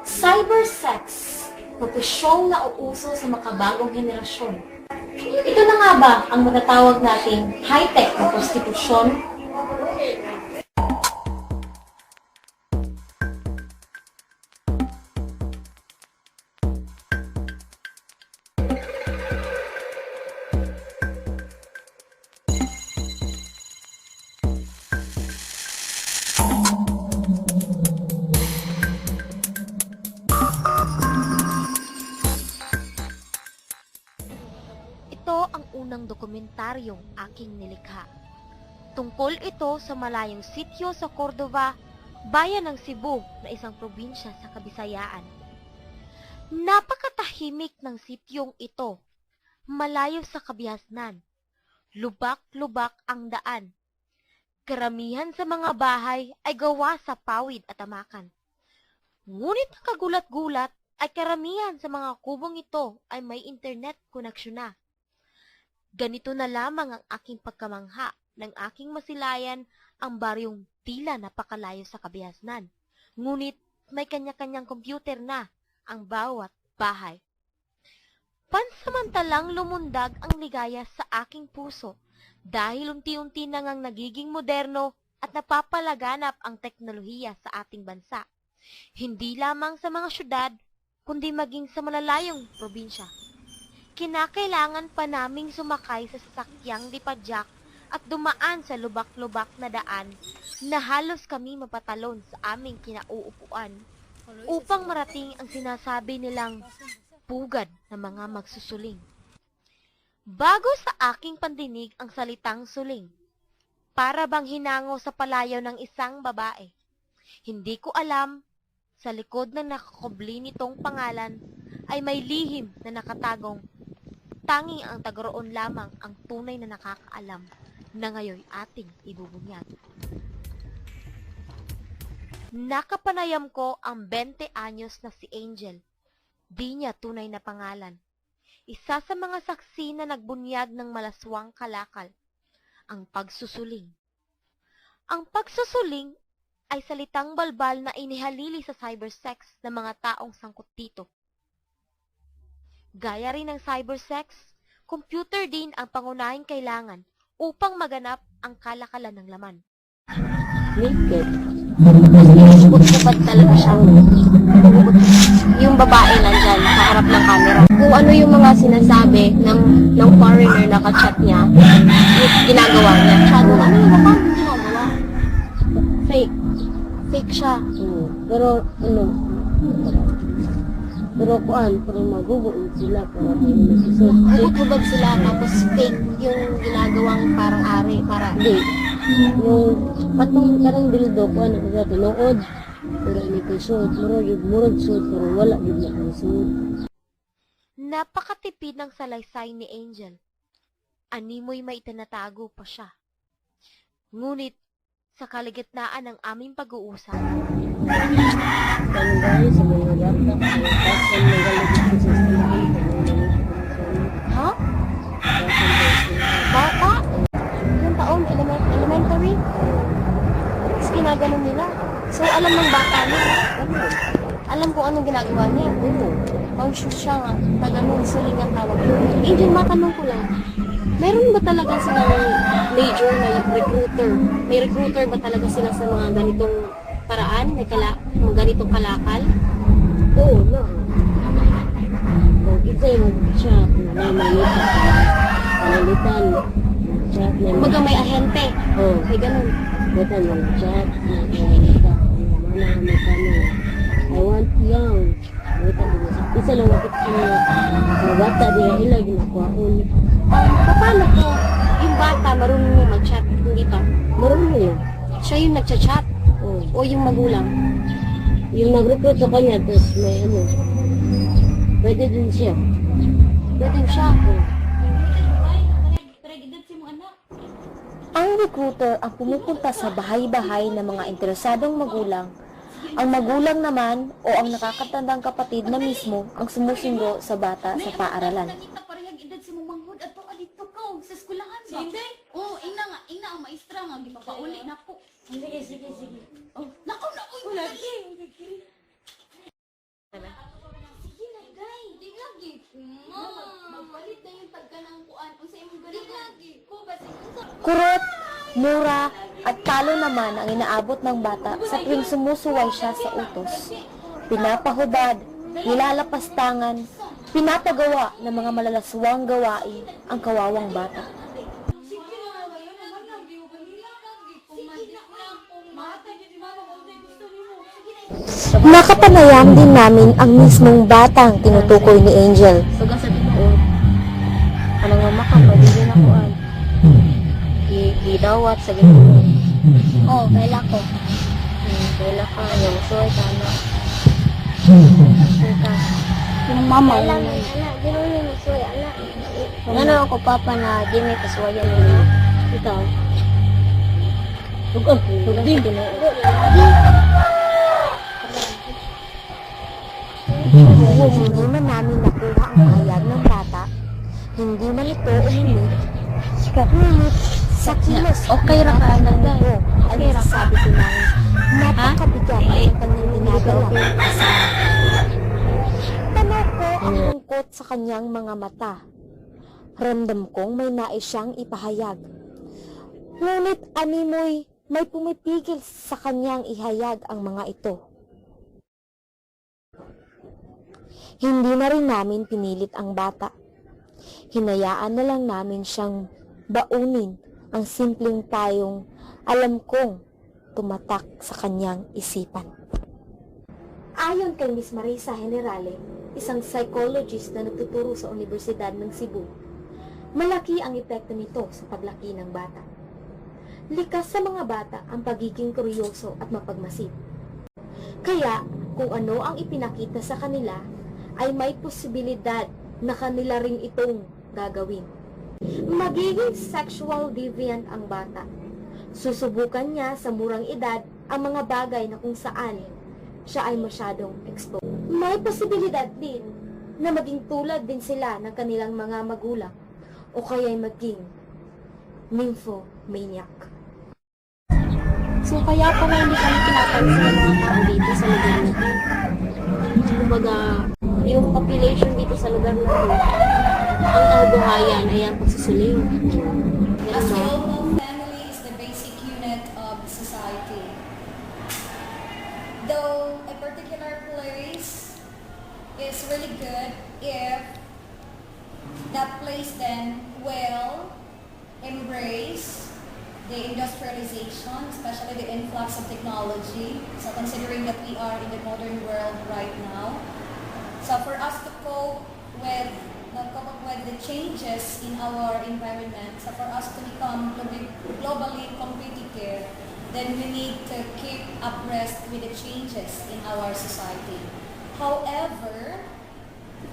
Cybersex, propesyong na uuso sa makabagong henerasyon. Ito na nga ba ang matatawag nating high-tech na prostitusyon? Ito ang unang dokumentaryong aking nilikha. Tungkol ito sa malayong sityo sa Cordova, bayan ng Cebu na isang probinsya sa Kabisayaan. Napakatahimik ng sityong ito, malayo sa kabihasnan. Lubak-lubak ang daan. Karamihan sa mga bahay ay gawa sa pawid at amakan. Ngunit ang kagulat-gulat ay karamihan sa mga kubong ito ay may internet koneksyon na. Ganito na lamang ang aking pagkamangha ng aking masilayan ang baryong tila napakalayo sa kabihasnan. Ngunit may kanya-kanyang computer na ang bawat bahay. Pansamantalang lumundag ang ligaya sa aking puso dahil unti-unti na ngang nagiging moderno at napapalaganap ang teknolohiya sa ating bansa. Hindi lamang sa mga syudad, kundi maging sa malalayong probinsya. Kinakailangan pa naming sumakay sa sasakyang dipadyak at dumaan sa lubak-lubak na daan na halos kami mapatalon sa aming kinauupuan upang marating ang sinasabi nilang pugad ng mga magsusuling. Bago sa aking pandinig ang salitang suling, para bang hinango sa palayaw ng isang babae. Hindi ko alam, sa likod ng nakakubli nitong pangalan ay may lihim na nakatagong tanging ang tagaroon lamang ang tunay na nakakaalam na ngayon ating ibubunyag. Nakapanayam ko ang 20 anyos na si Angel. Di niya tunay na pangalan. Isa sa mga saksi na nagbunyag ng malaswang kalakal, ang pagsusuling. Ang pagsusuling ay salitang balbal na inihalili sa cybersex ng mga taong sangkot dito. Gaya rin ng cybersex, computer din ang pangunahing kailangan upang maganap ang kalakalan ng laman. Naked. Bukod talaga siyang yung babae nandyan sa harap ng camera. Kung ano yung mga sinasabi ng foreigner na ka-chat niya, ginagawa niya. Shadow, ano yung baka ginagawa? Fake. Fake siya. Pero parang maguguin sila para may nagsusot. Hubog-hubog sila, tapos fake yung ginagawang parang ari, para Hindi. Yung patong karang dildo ko, ano kasi tinuod. Pero hindi ko suot. Murag suot, pero wala din na kong suot. Napakatipid ng salaysay ni Angel. Animoy may itinatago pa siya. Ngunit, sa kaligitnaan ng aming pag-uusap, Dahil sa mga bata, kasi nagalagit ko sa eskwelahan. ha? Bata? Ilang taon? Elementary? Tapos ginaganon nila. So, alam ng bata niya. Alam kung anong ginagawa niya. Conscious siya nga. Pag-anong suling ang tawag. Angel, matanong ko lang. Meron ba talaga silang major na recruiter? May recruiter ba talaga sila sa mga ganitong paraan? May mga ganitong kalakal? Oo, no. Kung isa yung mag-chat, may malitan. Malitan. Chat na Kumbaga may ahente. Oo. May ganun. Butan mag-chat. Malitan. Mana may kami. I want young. Butan din sa isa lang wakit ang bata diya ilag ginakuhaon. Paano po yung bata marunong niya mag-chat? Hindi pa. Marunong niya. Siya yung nagchat-chat? Oo. O yung magulang? Yung nag-recruit sa kanya, tapos may pwede din siya. Pwede siya. Ang recruiter ang pumupunta sa bahay-bahay ng mga interesadong magulang. Ang magulang naman o ang nakakatandang kapatid na mismo ang sumusundo sa bata sa paaralan. Parehag edad si mong manghod at dito ka sa eskwelahan ba? Hindi. Oh, ina ang maestra nga gipapauli na po. Sige. Oh, nako na uy. Kurot, mura, at talo naman ang inaabot ng bata sa tuwing sumusuway siya sa utos. Pinapahubad, nilalapastangan, pinapagawa ng mga malalaswang gawain ang kawawang bata. Nakapanayam din namin ang mismong batang tinutukoy ni Angel. Suga sa tinuod. Anong mamakam, pwede din ako ay. Gidawat sa ginoo. Oh, kaila ko. Kailan ka, yung suway ka na. Yung mama. Ala, di mo yung suway, ala. Ano ako papa na di may kasuwayan mo. Ikaw. Suga sa tinuod. Hindi man namin nakuha ang hayag ng bata, hindi man ito umimik, ngunit sa kilos Okay ra ka, ng ko ay nasasabi ko namin napakabigat ang kanyang ginagawa. Tanaw ko ang lungkot sa kanyang mga mata. Ramdam kong may nais siyang ipahayag. Ngunit animoy may pumipigil sa kanyang ihayag ang mga ito. Hindi na rin namin pinilit ang bata. Hinayaan na lang namin siyang baunin ang simpleng payong alam kong tumatak sa kanyang isipan. Ayon kay Miss Marisa Generale, isang psychologist na nagtuturo sa Universidad ng Cebu, malaki ang epekto nito sa paglaki ng bata. Likas sa mga bata ang pagiging kuryoso at mapagmasid. Kaya, kung ano ang ipinakita sa kanila, ay may posibilidad na kanila ring itong gagawin. Magiging sexual deviant ang bata. Susubukan niya sa murang edad ang mga bagay na kung saan siya ay masyadong exposed. May posibilidad din na maging tulad din sila ng kanilang mga magulang o kaya'y maging nymphomaniac. So, kaya pala hindi kami pinapansin ng mga tao dito sa lugar na ito. Kumbaga, yung population dito sa lugar na ito, ang kabuhayan ay ang pagsusuling. As we all know, family is the basic unit of society. Though a particular place is really good if that place then will embrace the industrialization, especially the influx of technology. So considering that we are in the modern world right now, so for us to cope with the changes in our environment, so for us to become globally competitive, then we need to keep abreast with the changes in our society. However,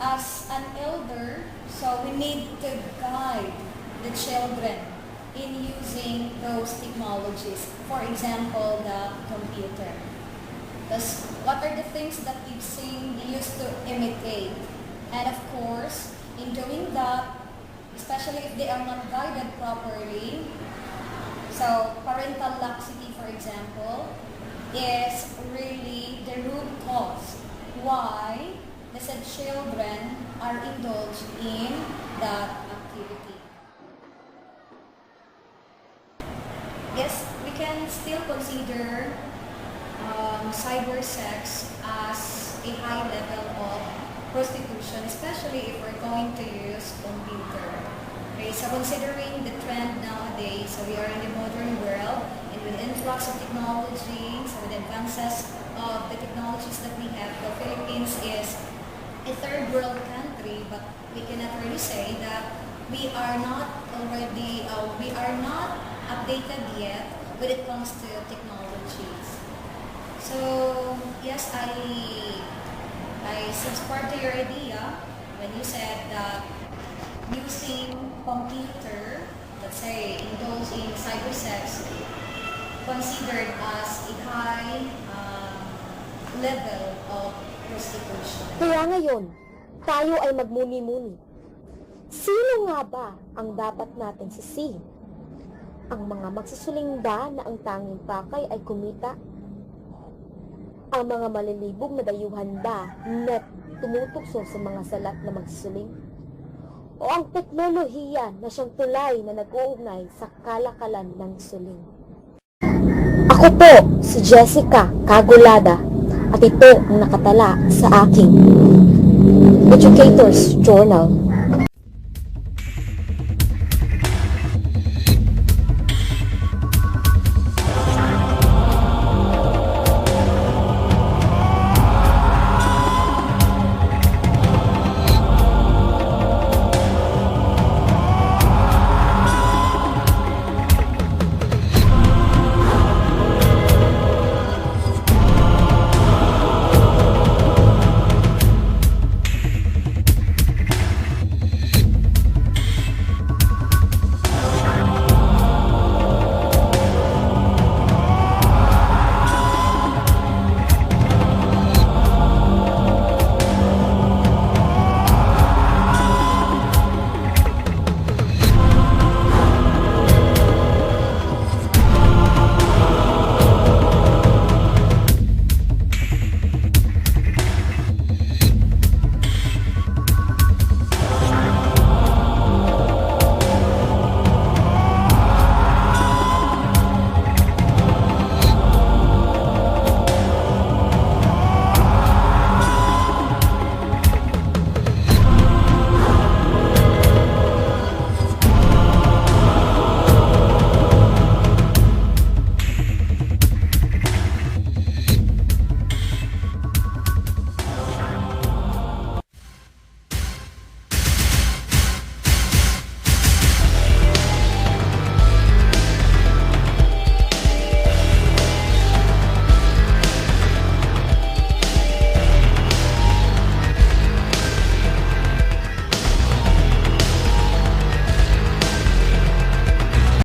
as an elder, so we need to guide the children in using those technologies. For example, the computer. Because what are the things that we've seen used to imitate? And of course, in doing that, especially if they are not guided properly, so parental laxity, for example, is really the root cause why the said children are indulged in that activity. Yes, we can still consider cyber sex as a high level of prostitution, especially if we're going to use computer. Okay, so considering the trend nowadays, so we are in the modern world, and with the influx of technology, so with the advances of the technologies that we have, the Philippines is a third world country, but we cannot really say that we are not updated yet when it comes to technologies. So yes, I subscribe to your idea when you said that using computer, let's say indulge in cyber sex, considered as a high level of prostitution. Kaya ngayon, tayo ay magmuni-muni. Sino nga ba ang dapat natin sisihin? Ang mga magsusuling ba na ang tanging pakay ay kumita? Ang mga malilibog na dayuhan ba na tumutukso sa mga salat na magsusuling? o ang teknolohiya na siyang tulay na nag-uugnay sa kalakalan ng suling. Ako po si Jessica Cagulada at ito ang nakatala sa aking Educators Journal.